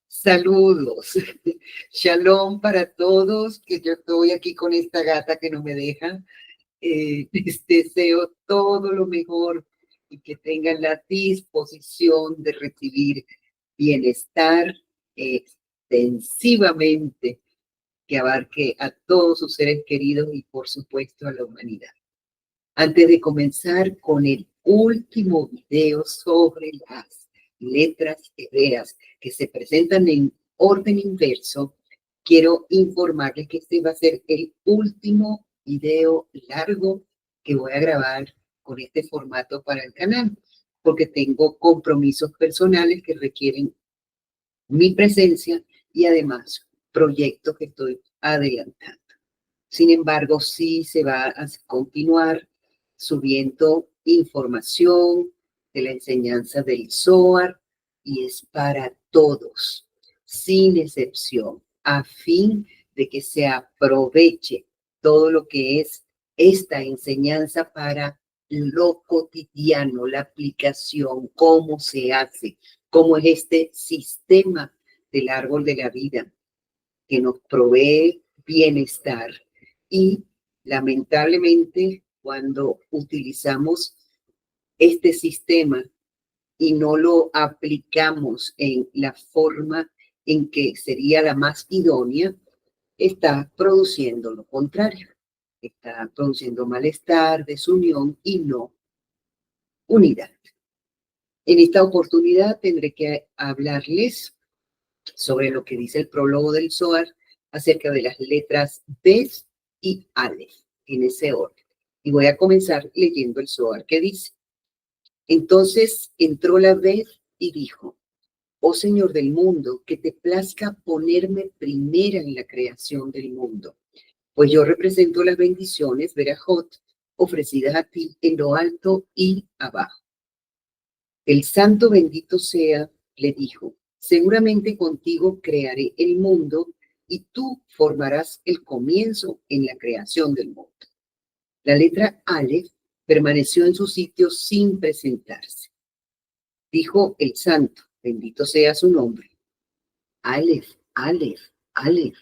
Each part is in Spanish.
Saludos. Shalom para todos, que yo estoy aquí con esta gata que no me deja. Les deseo todo lo mejor y que tengan la disposición de recibir bienestar extensivamente, que abarque a todos sus seres queridos y por supuesto a la humanidad. Antes de comenzar con el último video sobre las letras hebreas que se presentan en orden inverso, quiero informarles que este va a ser el último video largo que voy a grabar con este formato para el canal, porque tengo compromisos personales que requieren mi presencia y además proyectos que estoy adelantando. Sin embargo, sí se va a continuar subiendo información de la enseñanza del Zohar y es para todos, sin excepción, a fin de que se aproveche todo lo que es esta enseñanza para lo cotidiano, la aplicación, cómo se hace, cómo es este sistema del árbol de la vida que nos provee bienestar. Y lamentablemente, cuando utilizamos este sistema y no lo aplicamos en la forma en que sería la más idónea, está produciendo lo contrario. Está produciendo malestar, desunión y no unidad. En esta oportunidad tendré que hablarles sobre lo que dice el prólogo del Zohar acerca de las letras Bet y Aleph, en ese orden. Y voy a comenzar leyendo el Zohar que dice: entonces entró la Bet y dijo: oh Señor del mundo, que te plazca ponerme primera en la creación del mundo, pues yo represento las bendiciones, Berajot, ofrecidas a ti en lo alto y abajo. El santo bendito sea, le dijo: seguramente contigo crearé el mundo y tú formarás el comienzo en la creación del mundo. La letra Aleph permaneció en su sitio sin presentarse. Dijo el santo, bendito sea su nombre: Aleph, Aleph, Aleph,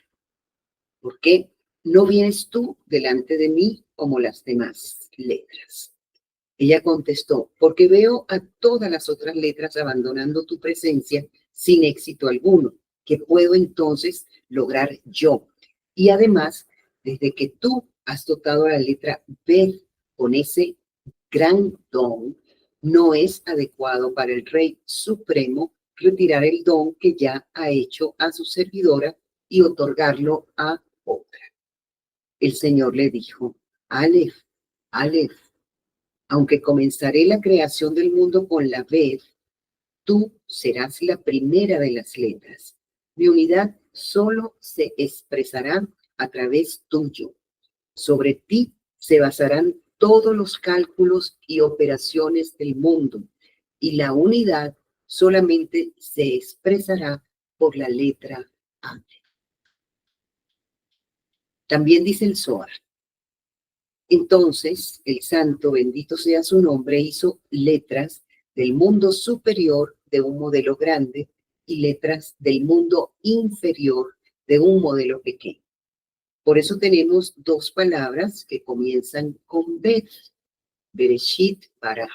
¿por qué no vienes tú delante de mí como las demás letras? Ella contestó: porque veo a todas las otras letras abandonando tu presencia sin éxito alguno. ¿Qué puedo entonces lograr yo? Y además, desde que tú has tocado la letra B con ese gran don, no es adecuado para el Rey Supremo retirar el don que ya ha hecho a su servidora y otorgarlo a otra. El Señor le dijo: Aleph, Aleph, aunque comenzaré la creación del mundo con la vez, tú serás la primera de las letras. Mi unidad solo se expresará a través tuyo. Sobre ti se basarán todos los cálculos y operaciones del mundo, y la unidad solamente se expresará por la letra A. También dice el Zohar: entonces el santo, bendito sea su nombre, hizo letras del mundo superior de un modelo grande y letras del mundo inferior de un modelo pequeño. Por eso tenemos dos palabras que comienzan con Bet, Bereshit, Bara,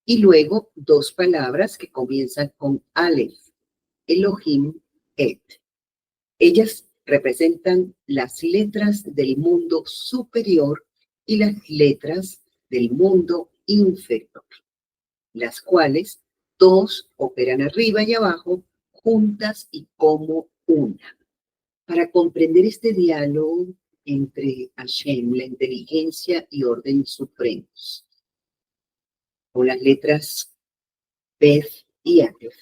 y luego dos palabras que comienzan con Aleph, Elohim, Et. Ellas representan las letras del mundo superior y las letras del mundo inferior, las cuales dos operan arriba y abajo, juntas y como una. Para comprender este diálogo entre Hashem, la inteligencia y orden supremos, con las letras Beth y Aleph,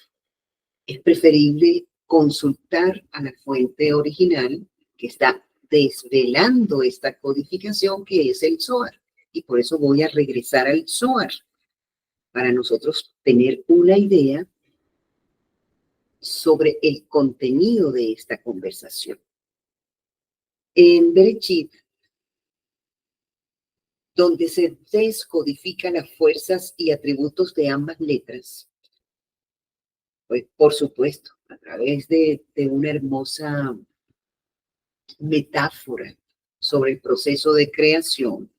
es preferible consultar a la fuente original que está desvelando esta codificación, que es el Zohar. Y por eso voy a regresar al Zohar, para nosotros tener una idea sobre el contenido de esta conversación. En Bereshit, donde se descodifican las fuerzas y atributos de ambas letras, pues por supuesto, a través de una hermosa metáfora sobre el proceso de creación,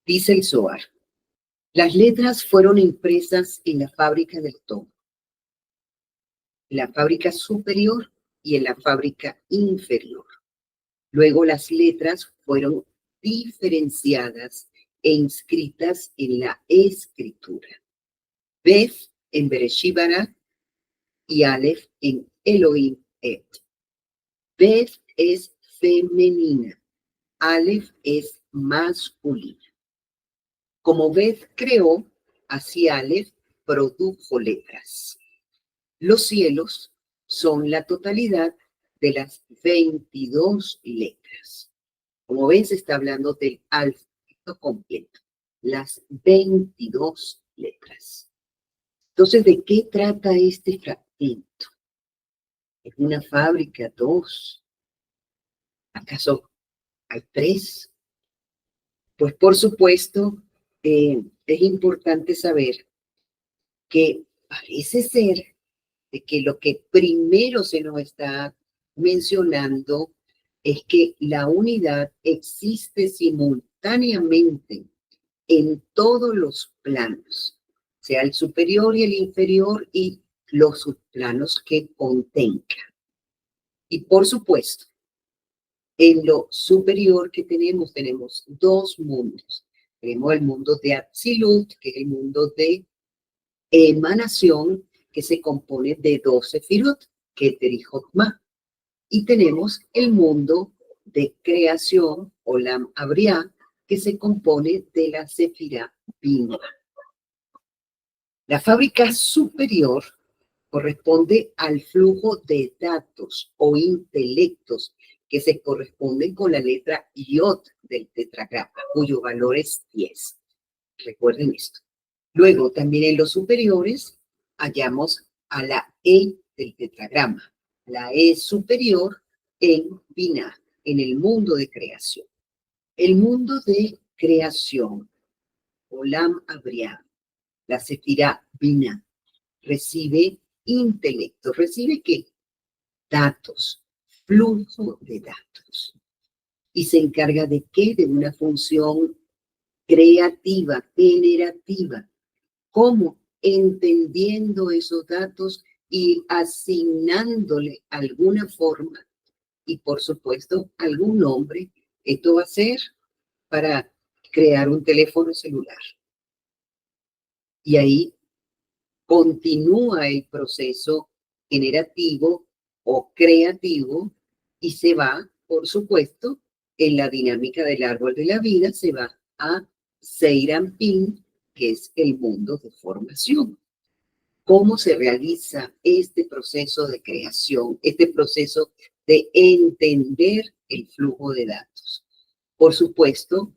dice el Zohar: las letras fueron impresas en la fábrica del todo, en la fábrica superior y en la fábrica inferior. Luego las letras fueron diferenciadas e inscritas en la escritura. Beth en Bereshit bara y Aleph en Elohim et. Beth es femenina, Aleph es masculina. Como Beth creó, así Aleph produjo letras. Los cielos son la totalidad de las 22 letras. Como ven, se está hablando del alfabeto completo, las 22 letras. Entonces, ¿de qué trata este fragmento? ¿Es una fábrica? ¿Dos? ¿Acaso hay tres? Pues por supuesto, es importante saber que parece ser de que lo que primero se nos está mencionando es que la unidad existe simultáneamente en todos los planos, sea el superior y el inferior y los subplanos que contenga. Y por supuesto, en lo superior que tenemos dos mundos. Tenemos el mundo de Atzilut, que es el mundo de emanación, que se compone de 12 sefirot, Keter y Jotma. Y tenemos el mundo de creación, Olam Abria, que se compone de la sefirá Bina. La fábrica superior corresponde al flujo de datos o intelectos que se corresponden con la letra Yod del tetragrama, cuyo valor es 10. Recuerden esto. Luego, también en los superiores, hallamos a la E del tetragrama, la E superior en Binah, en el mundo de creación. El mundo de creación, Olam Abria, la sefirá Binah, recibe intelecto. ¿Recibe qué? Datos, flujo de datos. ¿Y se encarga de qué? De una función creativa, generativa. ¿Cómo? Entendiendo esos datos y asignándole alguna forma y, por supuesto, algún nombre. Esto va a ser para crear un teléfono celular. Y ahí continúa el proceso generativo o creativo y se va, por supuesto, en la dinámica del árbol de la vida, se va a Zeir Anpin, que es el mundo de formación. ¿Cómo se realiza este proceso de creación, este proceso de entender el flujo de datos? Por supuesto,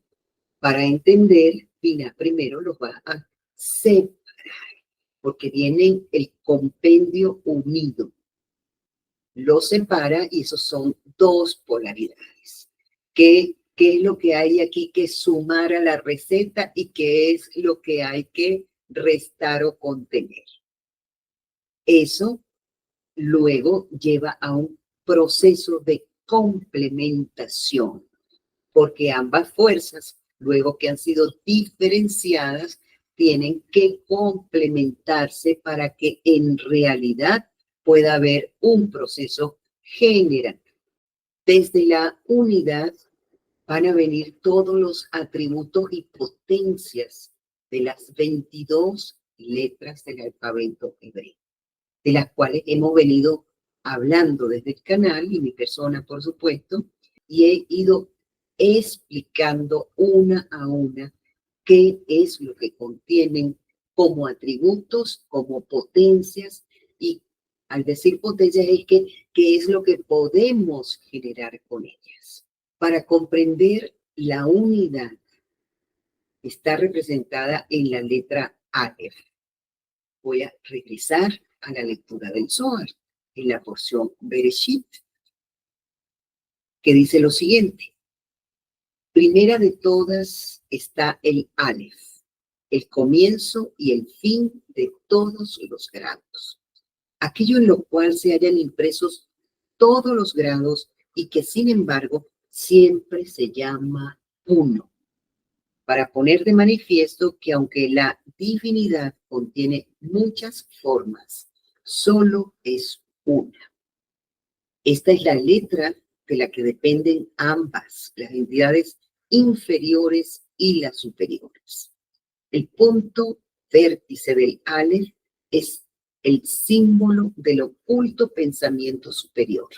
para entender, Pina primero los va a separar, porque viene el compendio unido. Lo separa y esos son dos polaridades. ¿Qué es lo que hay aquí que sumar a la receta y qué es lo que hay que restar o contener? Eso luego lleva a un proceso de complementación, porque ambas fuerzas, luego que han sido diferenciadas, tienen que complementarse para que en realidad pueda haber un proceso general. Desde la unidad van a venir todos los atributos y potencias de las 22 letras del alfabeto hebreo, de las cuales hemos venido hablando desde el canal y mi persona, por supuesto, y he ido explicando una a una qué es lo que contienen como atributos, como potencias, y al decir potencias es que qué es lo que podemos generar con ellas. Para comprender la unidad está representada en la letra Aleph. Voy a regresar a la lectura del Zohar, en la porción Bereshit, que dice lo siguiente. Primera de todas está el Aleph, el comienzo y el fin de todos los grados. Aquello en lo cual se hallan impresos todos los grados y que sin embargo siempre se llama uno, para poner de manifiesto que aunque la divinidad contiene muchas formas, solo es una. Esta es la letra de la que dependen ambas, las entidades inferiores y las superiores. El punto vértice del Aleph es el símbolo del oculto pensamiento superior,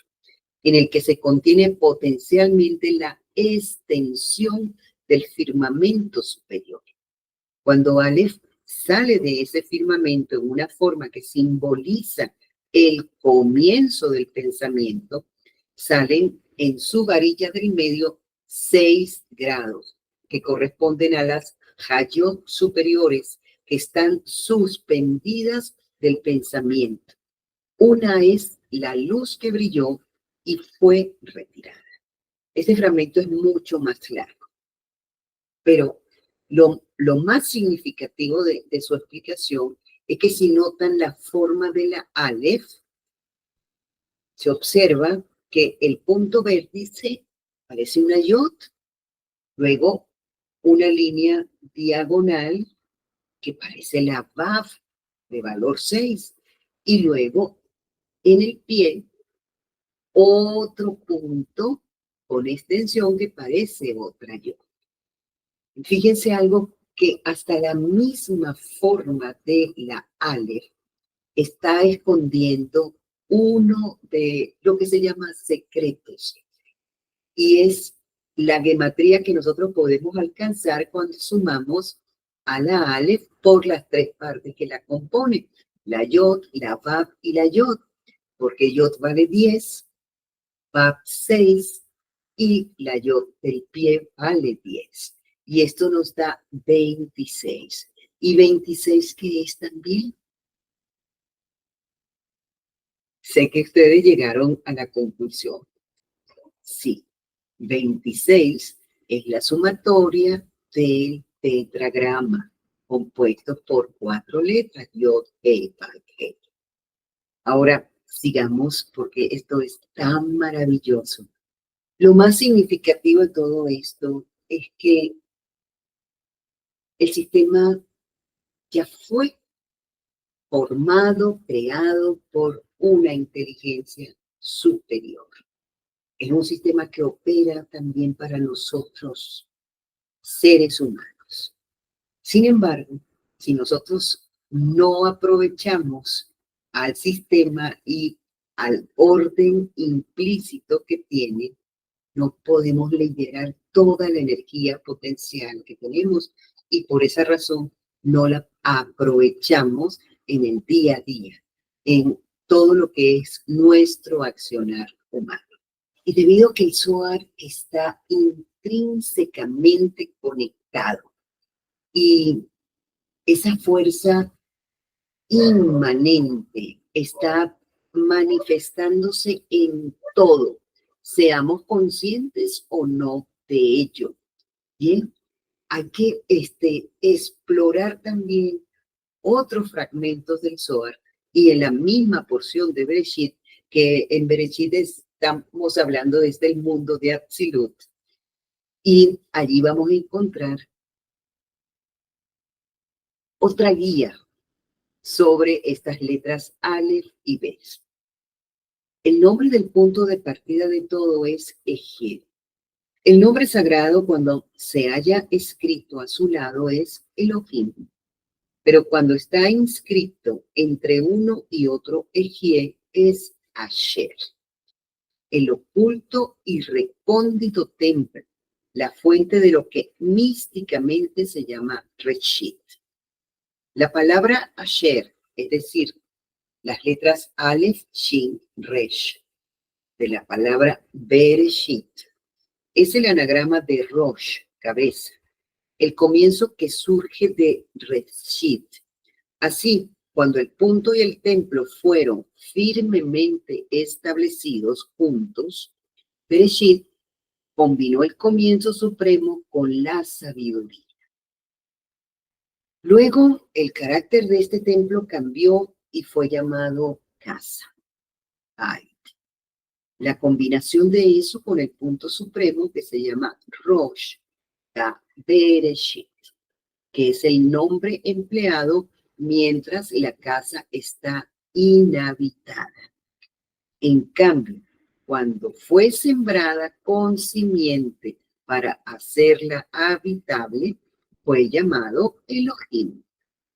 en el que se contiene potencialmente la extensión del firmamento superior. Cuando Aleph sale de ese firmamento en una forma que simboliza el comienzo del pensamiento, salen en su varilla del medio 6 grados, que corresponden a las Hayot superiores, que están suspendidas del pensamiento. Una es la luz que brilló y fue retirada. Este fragmento es mucho más largo, pero lo más significativo de su explicación es que si notan la forma de la Aleph, se observa que el punto vértice parece una yod, luego una línea diagonal que parece la Vav de valor 6, y luego en el pie otro punto con extensión que parece otra yod. Fíjense algo, que hasta la misma forma de la Aleph está escondiendo uno de lo que se llama secretos, y es la gematría que nosotros podemos alcanzar cuando sumamos a la Aleph por las 3 partes que la componen, la Yod, la Vav y la Yod, porque Yod vale 10, Vav 6 y la Yod del pie vale 10. Y esto nos da 26. ¿Y 26 qué es también? Sé que ustedes llegaron a la conclusión. Sí, 26 es la sumatoria del tetragrama, compuesto por 4 letras, Yod, Hei, Vav, Hei. Ahora, sigamos porque esto es tan maravilloso. Lo más significativo de todo esto es que el sistema ya fue formado, creado por una inteligencia superior. Es un sistema que opera también para nosotros, seres humanos. Sin embargo, si nosotros no aprovechamos al sistema y al orden implícito que tiene, no podemos liberar toda la energía potencial que tenemos, y por esa razón no la aprovechamos en el día a día, en todo lo que es nuestro accionar humano. Y debido a que el Zohar está intrínsecamente conectado y esa fuerza inmanente está manifestándose en todo, seamos conscientes o no de ello. Bien, hay que explorar también otros fragmentos del Zohar, y en la misma porción de Bereshit, que en Bereshit estamos hablando desde el mundo de Atzilut, y allí vamos a encontrar otra guía sobre estas letras Aleph y Bez. El nombre del punto de partida de todo es Eje. El nombre sagrado, cuando se haya escrito a su lado, es Elohim, pero cuando está inscrito entre uno y otro Eje es Asher, el oculto y recóndito templo, la fuente de lo que místicamente se llama Reshit. La palabra Asher, es decir, las letras Aleph, Shin, Resh, de la palabra Bereshit, es el anagrama de Rosh, cabeza, el comienzo que surge de Reshit. Así, cuando el punto y el templo fueron firmemente establecidos juntos, Bereshit combinó el comienzo supremo con la sabiduría. Luego, el carácter de este templo cambió y fue llamado casa. La combinación de eso con el punto supremo que se llama Rosh Bereshit, que es el nombre empleado mientras la casa está inhabitada. En cambio, cuando fue sembrada con simiente para hacerla habitable, fue llamado Elohim,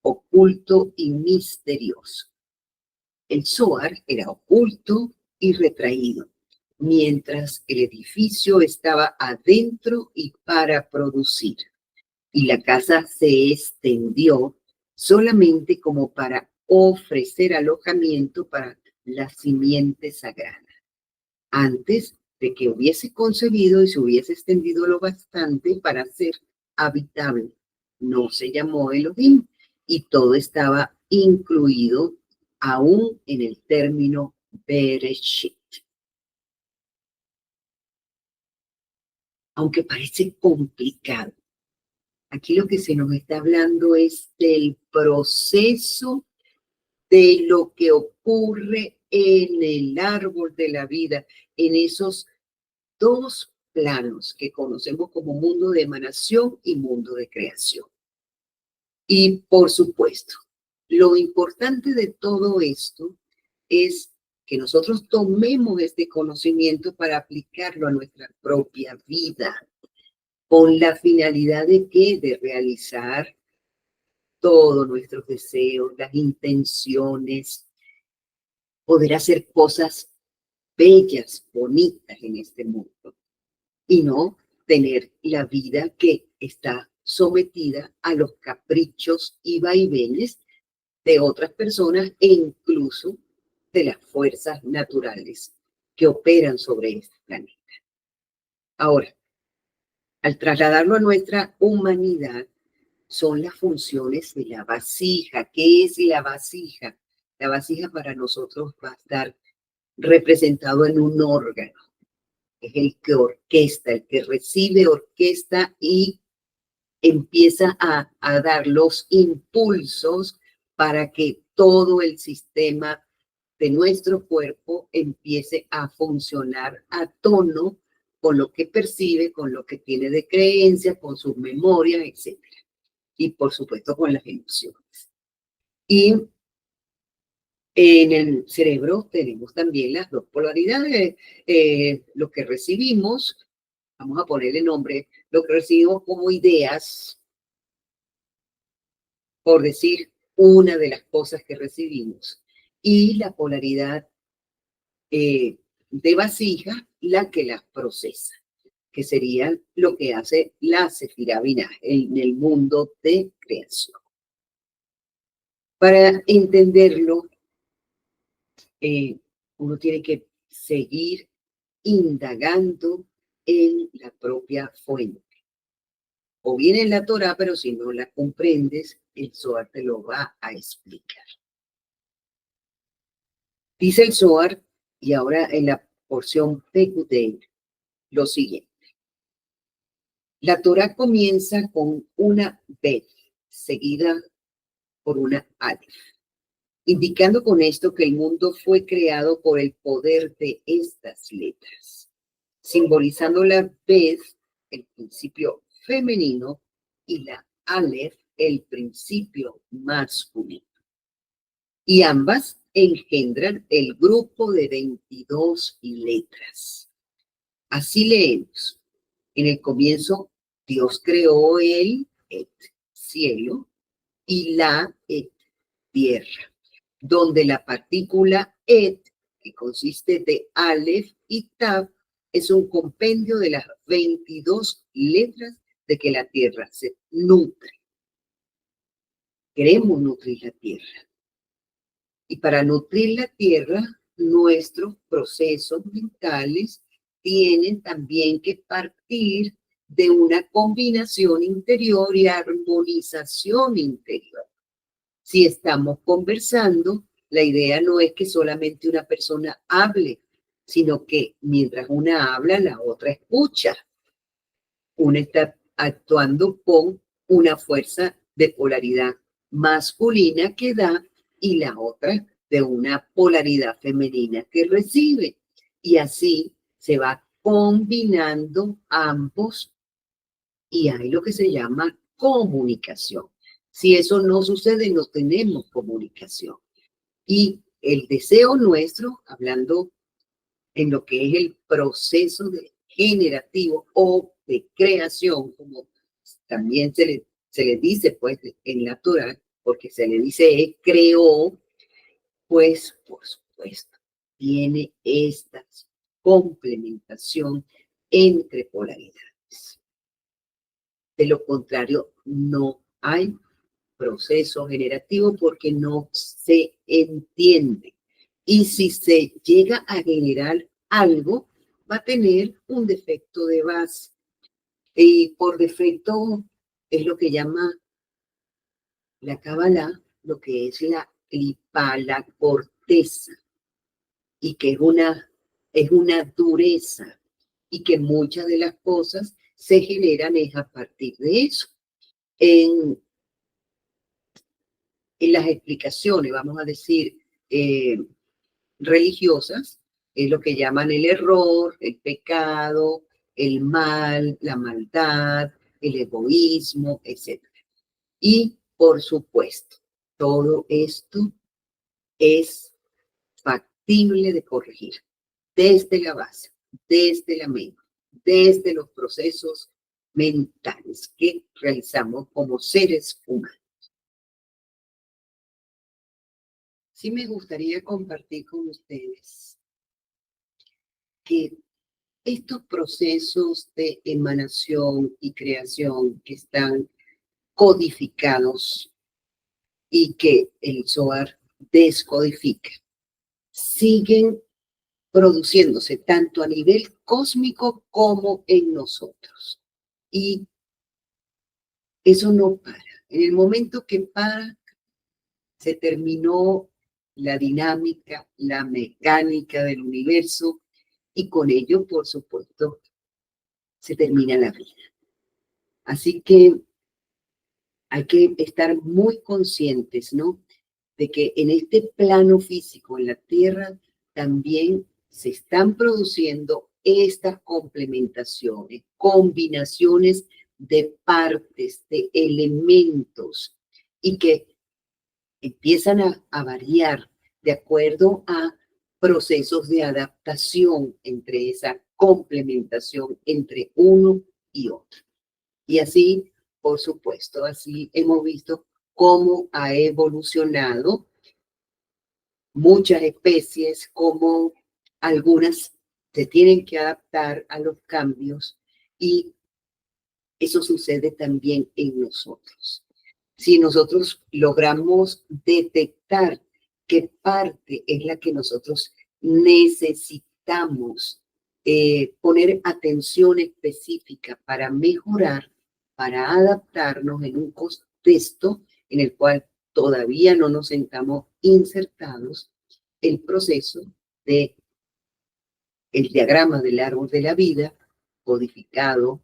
oculto y misterioso. El Zohar era oculto y retraído, mientras el edificio estaba adentro y para producir. Y la casa se extendió solamente como para ofrecer alojamiento para la simiente sagrada. Antes de que hubiese concebido y se hubiese extendido lo bastante para ser habitable. No se llamó Elohim y todo estaba incluido aún en el término Bereshit. Aunque parece complicado, aquí lo que se nos está hablando es del proceso de lo que ocurre en el árbol de la vida, en esos dos planos que conocemos como mundo de emanación y mundo de creación. Y por supuesto, lo importante de todo esto es que nosotros tomemos este conocimiento para aplicarlo a nuestra propia vida, con la finalidad de ¿qué? De realizar todos nuestros deseos, las intenciones, poder hacer cosas bellas, bonitas en este mundo y no tener la vida que está sometida a los caprichos y vaivenes de otras personas e incluso de las fuerzas naturales que operan sobre este planeta. Ahora, al trasladarlo a nuestra humanidad, son las funciones de la vasija. ¿Qué es la vasija? La vasija para nosotros va a estar representado en un órgano. Es el que orquesta, el que recibe, orquesta y empieza a dar los impulsos para que todo el sistema de nuestro cuerpo empiece a funcionar a tono con lo que percibe, con lo que tiene de creencia, con sus memorias, etc. Y por supuesto con las emociones. Y en el cerebro tenemos también las dos polaridades, lo que recibimos, vamos a ponerle nombre, lo que recibimos como ideas, por decir una de las cosas que recibimos, y la polaridad de vasija, la que las procesa, que sería lo que hace la Sefirá Binah en el mundo de creación. Para entenderlo, uno tiene que seguir indagando en la propia fuente. O bien en la Torá, pero si no la comprendes, el Zohar te lo va a explicar. Dice el Zohar, y ahora en la porción Pekudei, lo siguiente. La Torá comienza con una Bet, seguida por una Alef, indicando con esto que el mundo fue creado por el poder de estas letras, simbolizando la Bet, el principio femenino, y la Aleph, el principio masculino. Y ambas engendran el grupo de 22 letras. Así leemos. En el comienzo, Dios creó el et, cielo, y la et, tierra, donde la partícula et, que consiste de Aleph y Tav, es un compendio de las 22 letras de que la tierra se nutre. Queremos nutrir la tierra. Y para nutrir la tierra, nuestros procesos mentales tienen también que partir de una combinación interior y armonización interior. Si estamos conversando, la idea no es que solamente una persona hable, sino que mientras una habla, la otra escucha. Una está actuando con una fuerza de polaridad masculina que da y la otra de una polaridad femenina que recibe. Y así se va combinando ambos y hay lo que se llama comunicación. Si eso no sucede, no tenemos comunicación. Y el deseo nuestro, hablando en lo que es el proceso generativo o de creación, como también se le dice pues en la Torah, porque se le dice creó, pues por supuesto tiene esta complementación entre polaridades. De lo contrario, no hay proceso generativo porque no se entiende. Y si se llega a generar algo, va a tener un defecto de base. Y por defecto es lo que llama la Kabbalah, lo que es la clipa, la corteza, y que es una dureza, y que muchas de las cosas se generan es a partir de eso. En las explicaciones, vamos a decir, religiosas, es lo que llaman el error, el pecado, el mal, la maldad, el egoísmo, etc. Y, por supuesto, todo esto es factible de corregir desde la base, desde la mente, desde los procesos mentales que realizamos como seres humanos. Sí me gustaría compartir con ustedes que estos procesos de emanación y creación que están codificados y que el Zohar descodifica, siguen produciéndose tanto a nivel cósmico como en nosotros. Y eso no para. En el momento que para, se terminó la dinámica, la mecánica del universo y con ello, por supuesto, se termina la vida. Así que hay que estar muy conscientes, ¿no? De que en este plano físico, en la Tierra, también se están produciendo estas complementaciones, combinaciones de partes, de elementos, y que empiezan a variar de acuerdo a procesos de adaptación entre esa complementación entre uno y otro. Y así, por supuesto, así hemos visto cómo ha evolucionado muchas especies, cómo algunas se tienen que adaptar a los cambios y eso sucede también en nosotros. Si nosotros logramos detectar qué parte es la que nosotros necesitamos poner atención específica para mejorar, para adaptarnos en un contexto en el cual todavía no nos sentamos insertados, el proceso de el diagrama del árbol de la vida codificado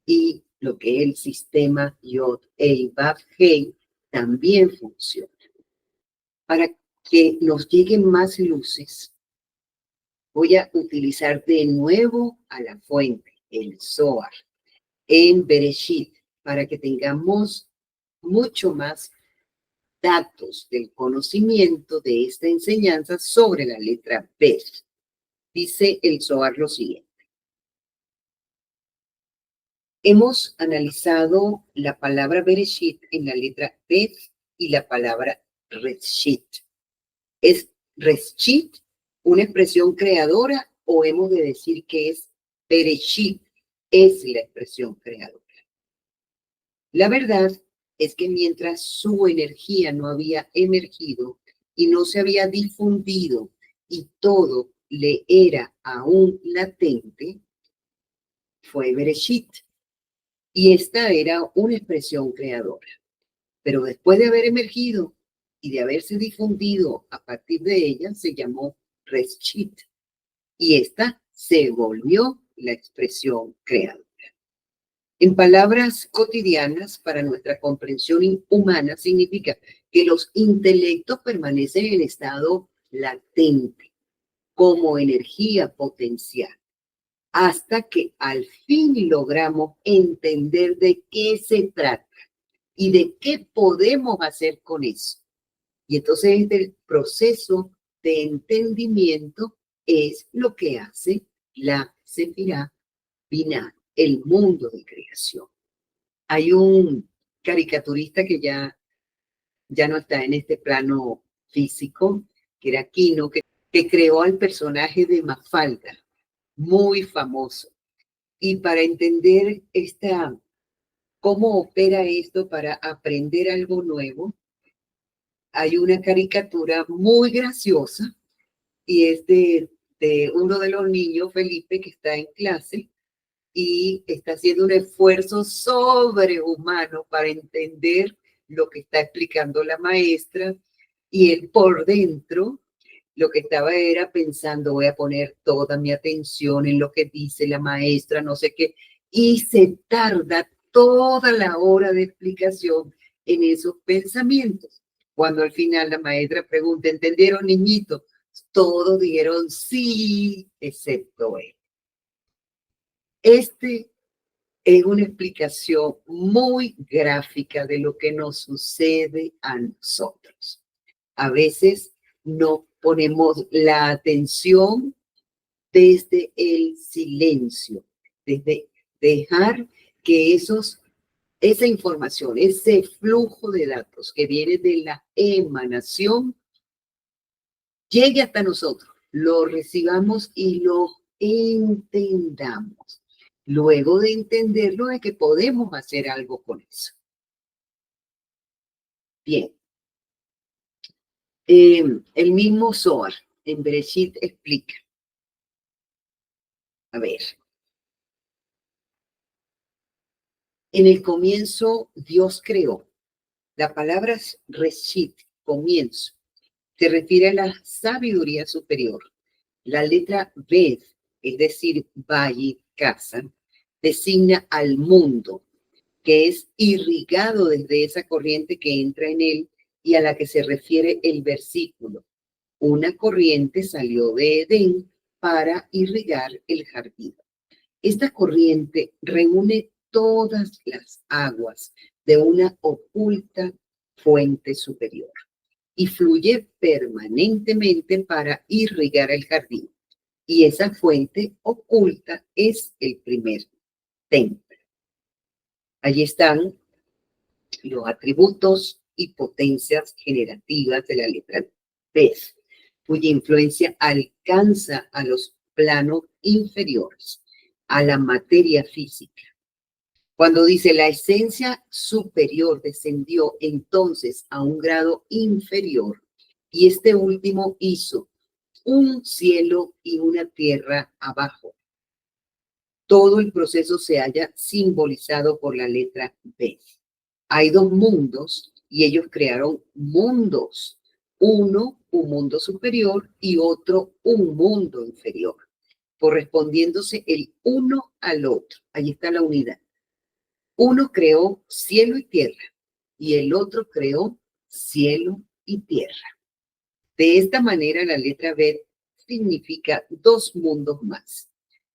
y lo que es el sistema Yod-Hei-Vav-Hei también funciona. Para que nos lleguen más luces, voy a utilizar de nuevo a la fuente, el Zohar, en Bereshit, para que tengamos mucho más datos del conocimiento de esta enseñanza sobre la letra Bet. Dice el Zohar lo siguiente. Hemos analizado la palabra Bereshit en la letra Bet y la palabra Reshit. ¿Es Reshit una expresión creadora o hemos de decir que es Bereshit? Es la expresión creadora. La verdad es que mientras su energía no había emergido y no se había difundido y todo le era aún latente, fue Bereshit. y esta era una expresión creadora. Pero después de haber emergido y de haberse difundido a partir de ella, se llamó Reshit, y esta se volvió la expresión creadora. En palabras cotidianas, para nuestra comprensión humana, significa que los intelectos permanecen en estado latente, como energía potencial, hasta que al fin logramos entender de qué se trata y de qué podemos hacer con eso. Y entonces el proceso de entendimiento es lo que hace la Sefirá Binah, el mundo de creación. Hay un caricaturista que ya no está en este plano físico, que era Kino, que creó al personaje de Mafalda, muy famoso. Y para entender cómo opera esto, para aprender algo nuevo, hay una caricatura muy graciosa y es de uno de los niños, Felipe, que está en clase y está haciendo un esfuerzo sobrehumano para entender lo que está explicando la maestra, y él por dentro lo que estaba era pensando, voy a poner toda mi atención en lo que dice la maestra, no sé qué, y se tarda toda la hora de explicación en esos pensamientos. Cuando al final la maestra pregunta, ¿entendieron, niñitos? Todos dijeron sí, excepto él. Este es una explicación muy gráfica de lo que nos sucede a nosotros. A veces no ponemos la atención desde el silencio, desde dejar que esa información, ese flujo de datos que viene de la emanación, llegue hasta nosotros, lo recibamos y lo entendamos. Luego de entenderlo es que podemos hacer algo con eso. Bien. El mismo Zohar en Bereshit explica. A ver. En el comienzo Dios creó. La palabra Reshit, comienzo, se refiere a la sabiduría superior. La letra Bet, es decir, valle, casa, designa al mundo, que es irrigado desde esa corriente que entra en él y a la que se refiere el versículo. Una corriente salió de Edén para irrigar el jardín. Esta corriente reúne todas las aguas de una oculta fuente superior y fluye permanentemente para irrigar el jardín. Y esa fuente oculta es el primer templo. Allí están los atributos y potencias generativas de la letra P, cuya influencia alcanza a los planos inferiores, a la materia física. Cuando dice la esencia superior descendió entonces a un grado inferior, y este último hizo un cielo y una tierra abajo. Todo el proceso se halla simbolizado por la letra B. Hay dos mundos y ellos crearon mundos. Uno, un mundo superior, y otro, un mundo inferior, correspondiéndose el uno al otro. Ahí está la unidad. Uno creó cielo y tierra y el otro creó cielo y tierra. De esta manera, la letra B significa dos mundos más.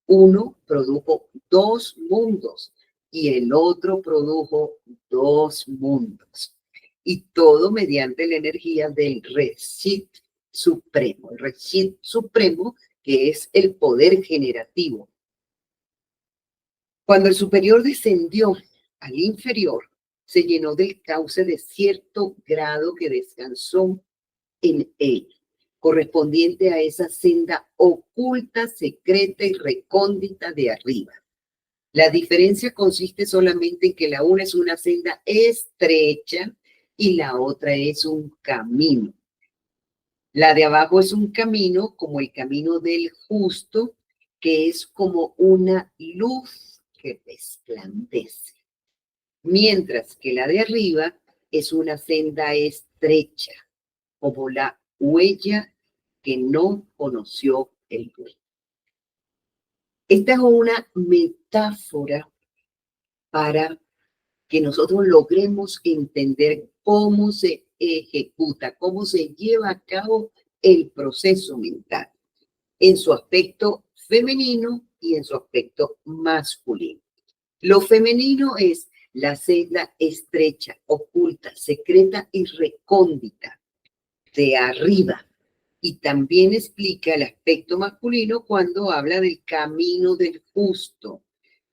Uno produjo dos mundos y el otro produjo dos mundos. Y todo mediante la energía del Reshit Supremo. El Reshit Supremo, que es el poder generativo. Cuando el superior descendió al inferior, se llenó del cauce de cierto grado que descansó en él, correspondiente a esa senda oculta, secreta y recóndita de arriba. La diferencia consiste solamente en que la una es una senda estrecha y la otra es un camino. La de abajo es un camino como el camino del justo, que es como una luz que resplandece. mientras que la de arriba es una senda estrecha, como la huella que no conoció el dueño. Esta es una metáfora para que nosotros logremos entender cómo se ejecuta, cómo se lleva a cabo el proceso mental en su aspecto femenino y en su aspecto masculino. Lo femenino es la senda estrecha, oculta, secreta y recóndita de arriba. Y también explica el aspecto masculino cuando habla del camino del justo,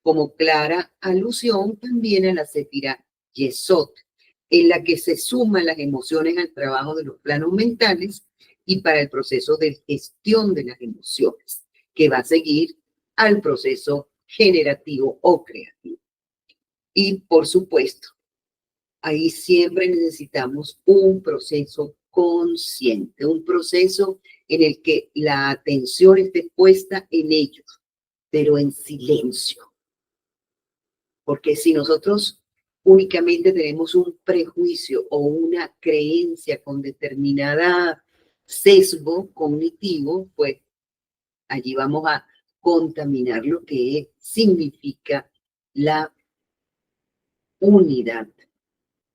como clara alusión también a la sefirá Yesod, en la que se suman las emociones al trabajo de los planos mentales y para el proceso de gestión de las emociones, que va a seguir al proceso generativo o creativo. Y por supuesto, ahí siempre necesitamos un proceso consciente, un proceso en el que la atención esté puesta en ellos, pero en silencio. Porque si nosotros únicamente tenemos un prejuicio o una creencia con determinada sesgo cognitivo, pues allí vamos a contaminar lo que significa la unidad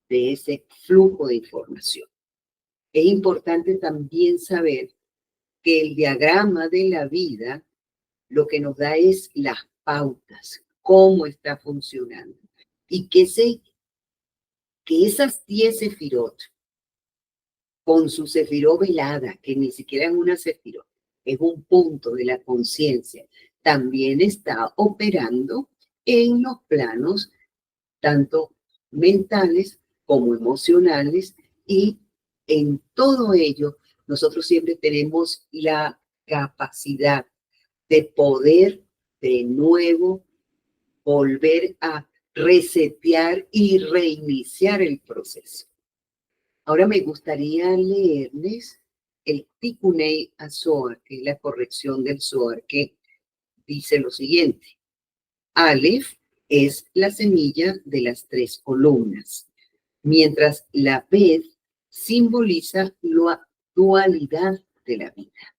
de ese flujo de información. Es importante también saber que el diagrama de la vida lo que nos da es las pautas, cómo está funcionando. Y que esas 10 sefirot, con su sefirot velada, que ni siquiera es una sefirot, es un punto de la conciencia, también está operando en los planos tanto mentales como emocionales, y en todo ello nosotros siempre tenemos la capacidad de poder de nuevo volver a resetear y reiniciar el proceso. Ahora me gustaría leerles el Tikunei HaZohar, que es la corrección del Zohar, que dice lo siguiente. Aleph es la semilla de las 3 columnas, mientras la Bet simboliza la dualidad de la vida.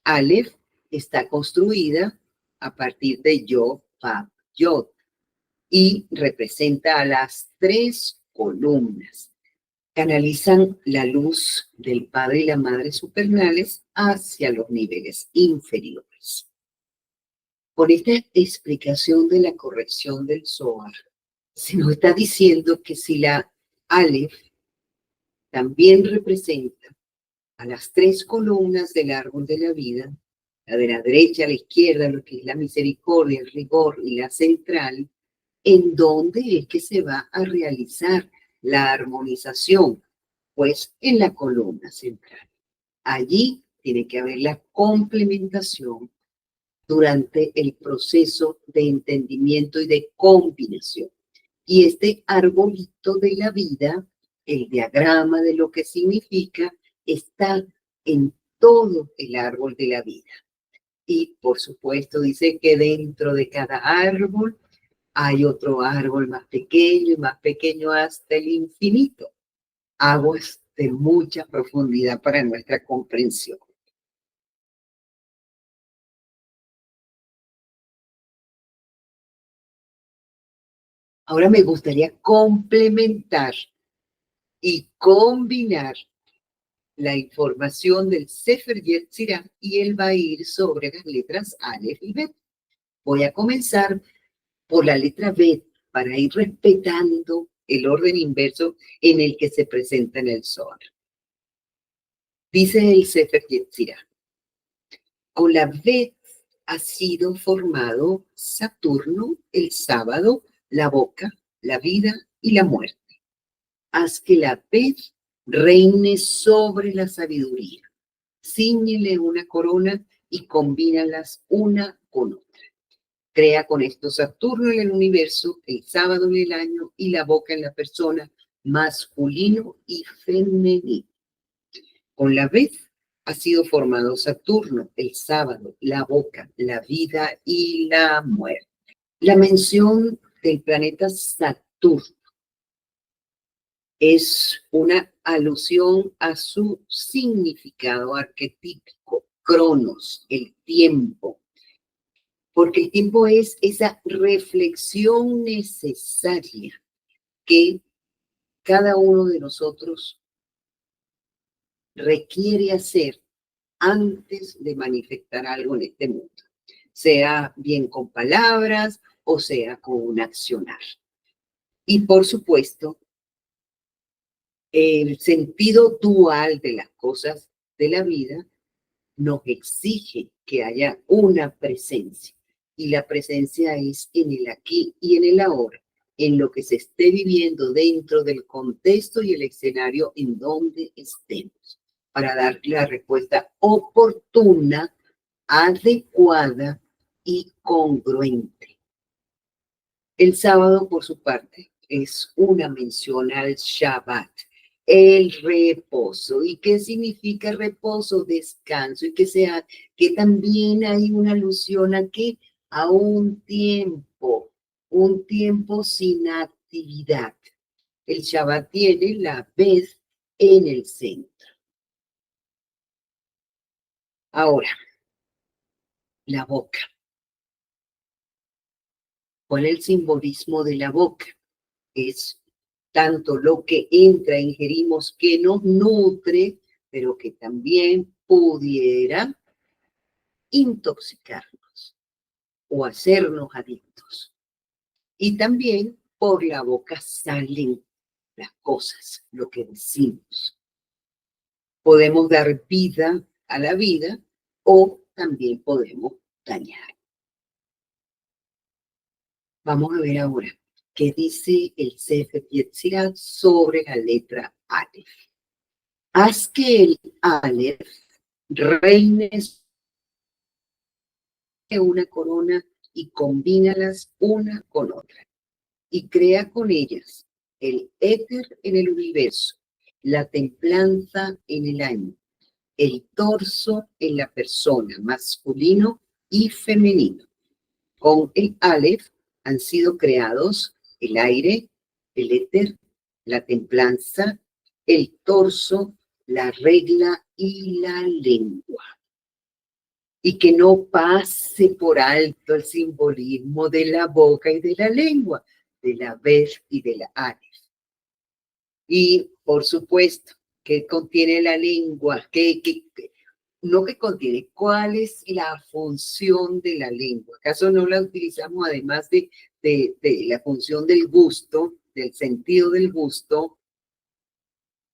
Aleph está construida a partir de Yod, Vav, Yod, y representa a las 3 columnas. Canalizan la luz del Padre y la Madre supernales hacia los niveles inferiores. Con esta explicación de la corrección del Zohar, se nos está diciendo que si la Aleph también representa a las 3 columnas del árbol de la vida, la de la derecha a la izquierda, lo que es la misericordia, el rigor y la central, ¿en dónde es que se va a realizar la armonización? Pues en la columna central. Allí tiene que haber la complementación durante el proceso de entendimiento y de combinación. Y este arbolito de la vida, el diagrama de lo que significa, está en todo el árbol de la vida. Y por supuesto dice que dentro de cada árbol hay otro árbol más pequeño y más pequeño hasta el infinito. Aguas de mucha profundidad para nuestra comprensión. Ahora me gustaría complementar y combinar la información del Sefer Yetzirah y él va a ir sobre las letras Aleph y Bet. Voy a comenzar por la letra Bet para ir respetando el orden inverso en el que se presenta en el Zohar. Dice el Sefer Yetzirah, con la Bet ha sido formado Saturno, el sábado, la boca, la vida y la muerte. Haz que la Bet reine sobre la sabiduría. Cíñele una corona y combínalas una con otra. Crea con esto Saturno en el universo, el sábado en el año y la boca en la persona, masculino y femenino. Con la Bet ha sido formado Saturno, el sábado, la boca, la vida y la muerte. La mención del planeta Saturno. Es una alusión a su significado arquetípico, Cronos, el tiempo, porque el tiempo es esa reflexión necesaria que cada uno de nosotros requiere hacer antes de manifestar algo en este mundo, sea bien con palabras o sea con un accionar. Y por supuesto, el sentido dual de las cosas de la vida nos exige que haya una presencia. Y la presencia es en el aquí y en el ahora, en lo que se esté viviendo dentro del contexto y el escenario en donde estemos, para dar la respuesta oportuna, adecuada y congruente. El sábado, por su parte, es una mención al Shabbat, el reposo. ¿Y qué significa reposo? Descanso. Y que también hay una alusión aquí a un tiempo sin actividad. El Shabbat tiene la vez en el centro. Ahora, la boca. ¿Cuál es el simbolismo de la boca? Es tanto lo que entra, ingerimos, que nos nutre, pero que también pudiera intoxicarnos o hacernos adictos. Y también por la boca salen las cosas, lo que decimos. Podemos dar vida a la vida o también podemos dañar. Vamos a ver ahora qué dice el Sefer Yetzirah sobre la letra Aleph. Haz que el Aleph reine una corona y combínalas una con otra. Y crea con ellas el éter en el universo, la templanza en el año, el torso en la persona, masculino y femenino. Con el Aleph han sido creados el aire, el éter, la templanza, el torso, la regla y la lengua. Y que no pase por alto el simbolismo de la boca y de la lengua, de la vez y de la Aleph. Y, por supuesto, ¿qué contiene la lengua? No que contiene, ¿cuál es la función de la lengua? ¿Acaso no la utilizamos además de la función del gusto, del sentido del gusto?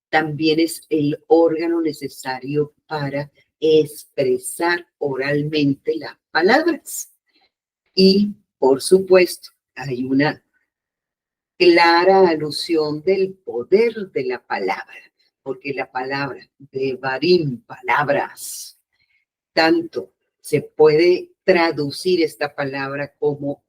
También es el órgano necesario para expresar oralmente las palabras. Y, por supuesto, hay una clara alusión del poder de la palabra, porque la palabra, devarim, palabras, tanto se puede traducir esta palabra como,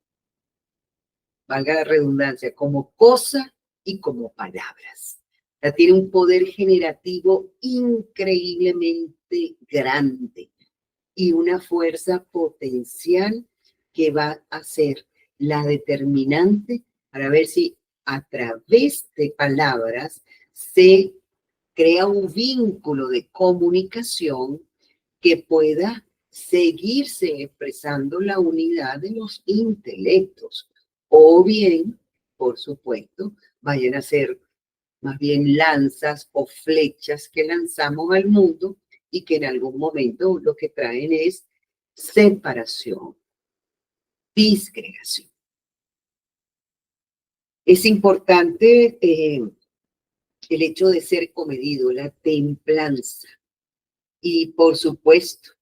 valga la redundancia, como cosa y como palabras. O sea, tiene un poder generativo increíblemente grande y una fuerza potencial que va a ser la determinante para ver si a través de palabras se crea un vínculo de comunicación que pueda seguirse expresando la unidad de los intelectos, o bien, por supuesto, vayan a ser más bien lanzas o flechas que lanzamos al mundo y que en algún momento lo que traen es separación, disgregación. Es importante el hecho de ser comedido, la templanza. Y por supuesto,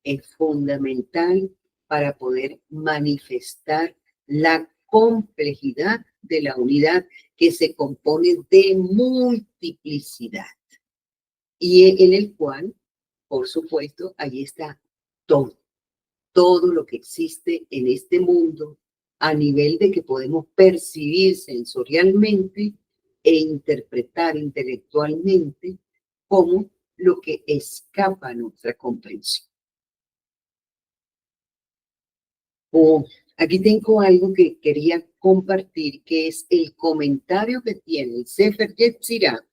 es fundamental para poder manifestar la complejidad de la unidad que se compone de multiplicidad y en el cual, por supuesto, ahí está todo lo que existe en este mundo a nivel de que podemos percibir sensorialmente e interpretar intelectualmente como lo que escapa a nuestra comprensión. Aquí tengo algo que quería compartir, que es el comentario que tiene el Sefer Yetzirah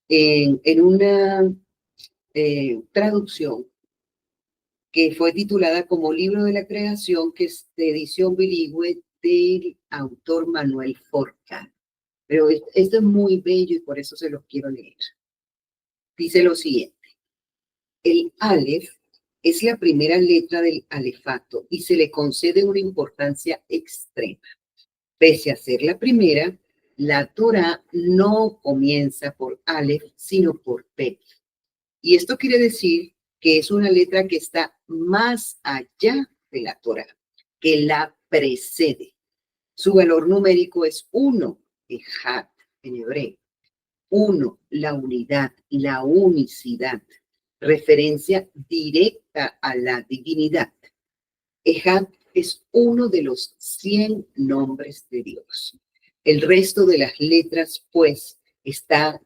en una traducción que fue titulada como Libro de la Creación, que es de edición bilingüe del autor Manuel Forcade. Pero esto es muy bello y por eso se los quiero leer. Dice lo siguiente: el Aleph es la primera letra del alefato y se le concede una importancia extrema. Pese a ser la primera, la Torá no comienza por Aleph, sino por Pet. Y esto quiere decir que es una letra que está más allá de la Torá, que la precede. Su valor numérico es 1, Ejat, en hebreo. 1, la unidad, la unicidad, referencia directa a la divinidad. Ejat es uno de los 100 nombres de Dios. El resto de las letras, pues, está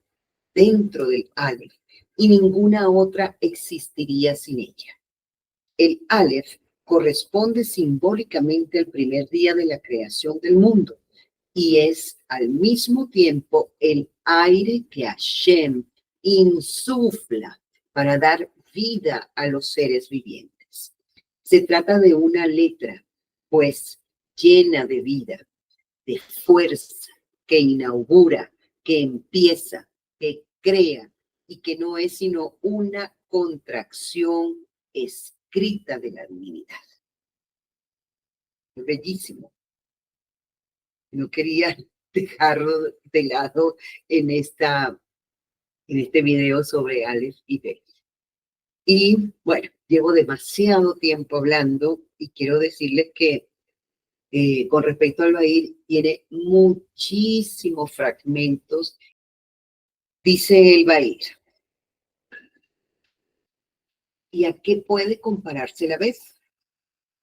dentro del Aleph y ninguna otra existiría sin ella. El Aleph corresponde simbólicamente al primer día de la creación del mundo y es al mismo tiempo el aire que Hashem insufla para dar vida a los seres vivientes. Se trata de una letra, pues, llena de vida, de fuerza, que inaugura, que empieza, que crea y que no es sino una contracción escrita de la divinidad. Es bellísimo. No quería dejarlo de lado en este video sobre Aleph y Bet. Y bueno, llevo demasiado tiempo hablando y quiero decirles que con respecto al Bahir, tiene muchísimos fragmentos. Dice el Bahir: ¿y a qué puede compararse la vez?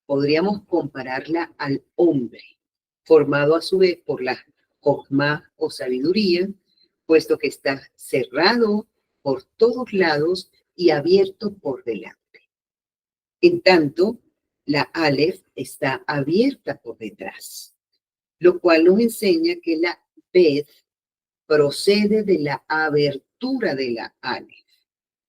Podríamos compararla al hombre, formado a su vez por la Jochma o sabiduría, puesto que está cerrado por todos lados y abierto por delante. En tanto, la Aleph está abierta por detrás, lo cual nos enseña que la Bet procede de la abertura de la Aleph.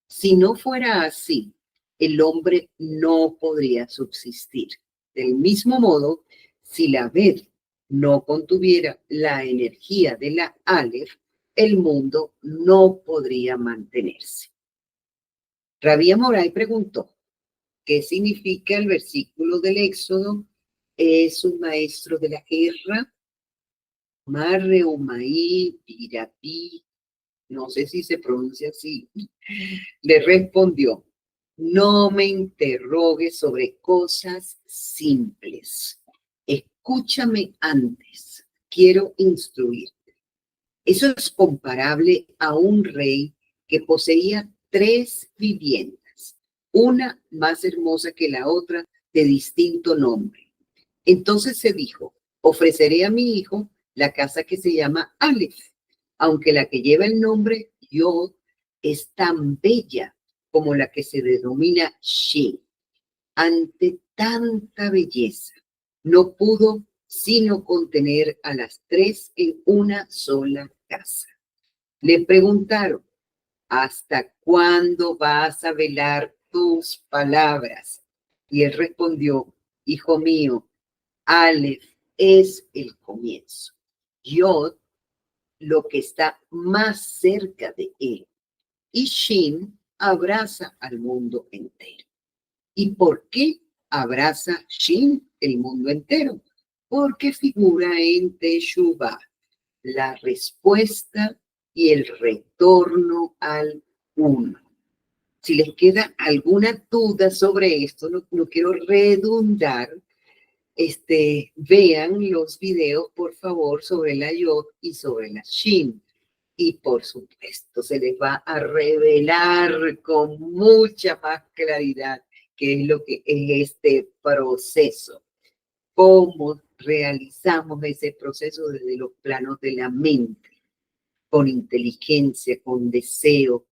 Si no fuera así, el hombre no podría subsistir. Del mismo modo, si la Bet no contuviera la energía de la Aleph, el mundo no podría mantenerse. Rabbi Amorai preguntó: ¿qué significa el versículo del Éxodo? ¿Es un maestro de la guerra? Marre, Umaí, Pirapi, no sé si se pronuncia así. Le respondió: no me interrogues sobre cosas simples. Escúchame antes. Quiero instruirte. Eso es comparable a un rey que poseía 3 viviendas, una más hermosa que la otra, de distinto nombre. Entonces se dijo: ofreceré a mi hijo la casa que se llama Aleph, aunque la que lleva el nombre Yod es tan bella como la que se denomina Shin. Ante tanta belleza, no pudo sino contener a las 3 en una sola casa. Le preguntaron: ¿hasta cuándo vas a velar tus palabras? Y él respondió: hijo mío, Aleph es el comienzo. Yod, lo que está más cerca de él. Y Shin abraza al mundo entero. ¿Y por qué abraza Shin el mundo entero? Porque figura en Teshuvah, la respuesta y el retorno al uno. Si les queda alguna duda sobre esto, no quiero redundar. Vean los videos, por favor, sobre la Yod y sobre la Shin. Y por supuesto, se les va a revelar con mucha más claridad qué es lo que es este proceso, cómo realizamos ese proceso desde los planos de la mente, con inteligencia, con deseo,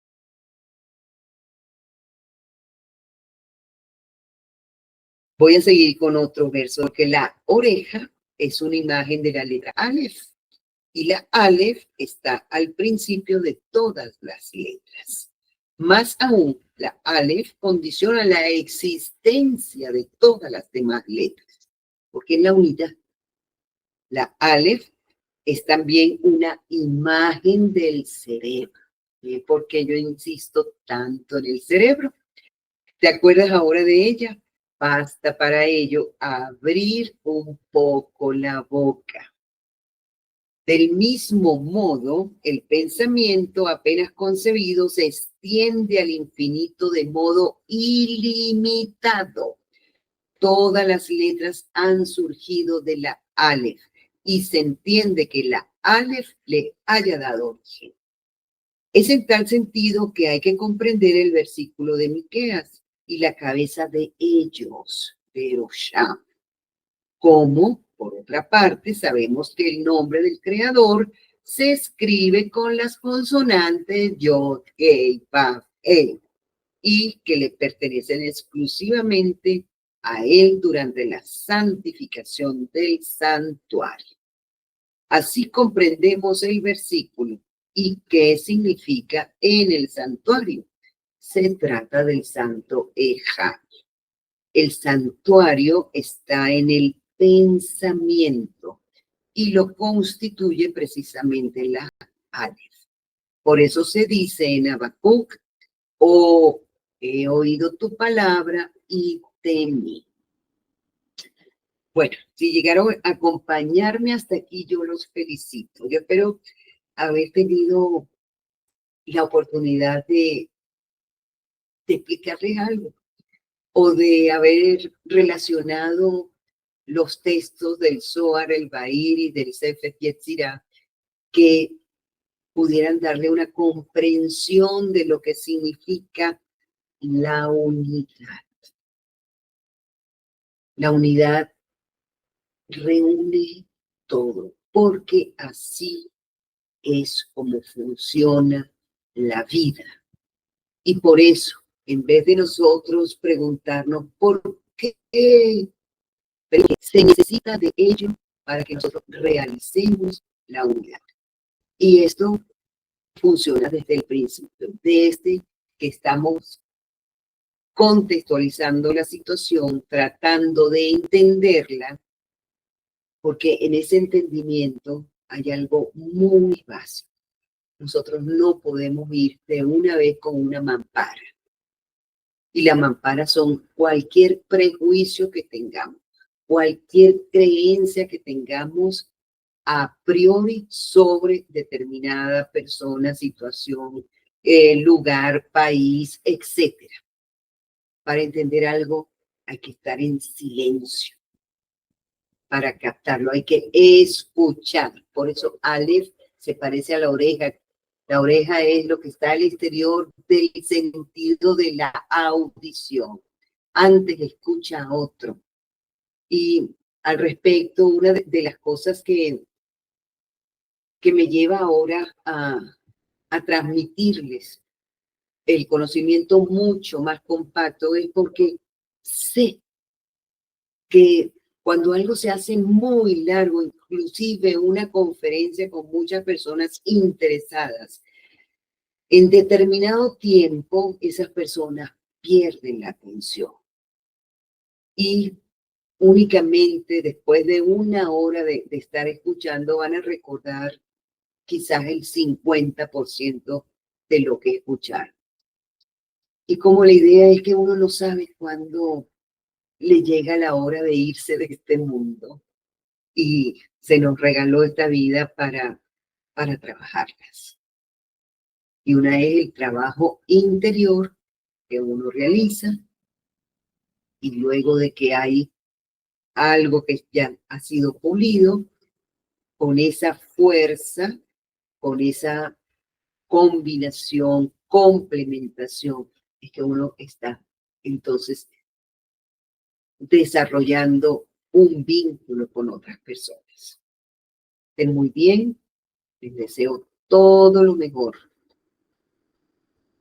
Voy a seguir con otro verso, que la oreja es una imagen de la letra Aleph, y la Aleph está al principio de todas las letras. Más aún, la Aleph condiciona la existencia de todas las demás letras, porque es la unidad. La Aleph es también una imagen del cerebro. ¿Por qué yo insisto tanto en el cerebro? ¿Te acuerdas ahora de ella? Basta para ello abrir un poco la boca. Del mismo modo, el pensamiento apenas concebido se extiende al infinito de modo ilimitado. Todas las letras han surgido de la Aleph y se entiende que la Aleph le haya dado origen. Es en tal sentido que hay que comprender el versículo de Miqueas y la cabeza de ellos, de Erosham. Como, por otra parte, sabemos que el nombre del creador se escribe con las consonantes Yod, Hei, Vav, He, y que le pertenecen exclusivamente a él durante la santificación del santuario. Así comprendemos el versículo y qué significa en el santuario. Se trata del santo Ejad. El santuario está en el pensamiento y lo constituye precisamente la Aleph. Por eso se dice en Habacuc: oh, he oído tu palabra y temí. Bueno, si llegaron a acompañarme hasta aquí, yo los felicito. Yo espero haber tenido la oportunidad de explicarles algo o de haber relacionado los textos del Zohar, el Bahir y del Sefer Yetzirah, que pudieran darle una comprensión de lo que significa la unidad. La unidad reúne todo, porque así es como funciona la vida. Y por eso, en vez de nosotros preguntarnos por qué, se necesita de ello para que nosotros realicemos la unidad. Y esto funciona desde el principio, desde que estamos contextualizando la situación, tratando de entenderla, porque en ese entendimiento hay algo muy básico. Nosotros no podemos ir de una vez con una mampara. Y la mampara son cualquier prejuicio que tengamos, cualquier creencia que tengamos a priori sobre determinada persona, situación, lugar, país, etcétera. Para entender algo hay que estar en silencio. Para captarlo hay que escuchar. Por eso Aleph se parece a la oreja. La oreja es lo que está al exterior del sentido de la audición. Antes escucha a otro. Y al respecto, una de las cosas que me lleva ahora a transmitirles el conocimiento mucho más compacto es porque sé que cuando algo se hace muy largo, inclusive una conferencia con muchas personas interesadas, en determinado tiempo esas personas pierden la atención. Y únicamente después de una hora de estar escuchando van a recordar quizás el 50% de lo que escucharon. Y como la idea es que uno no sabe cuándo le llega la hora de irse de este mundo y se nos regaló esta vida para trabajarlas. Y una es el trabajo interior que uno realiza y luego de que hay algo que ya ha sido pulido, con esa fuerza, con esa combinación, complementación, es que uno está entonces desarrollando un vínculo con otras personas. Estén muy bien, les deseo todo lo mejor,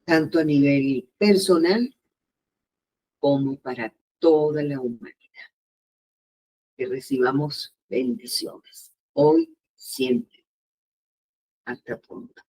tanto a nivel personal como para toda la humanidad. que recibamos bendiciones, hoy, siempre. Hasta pronto.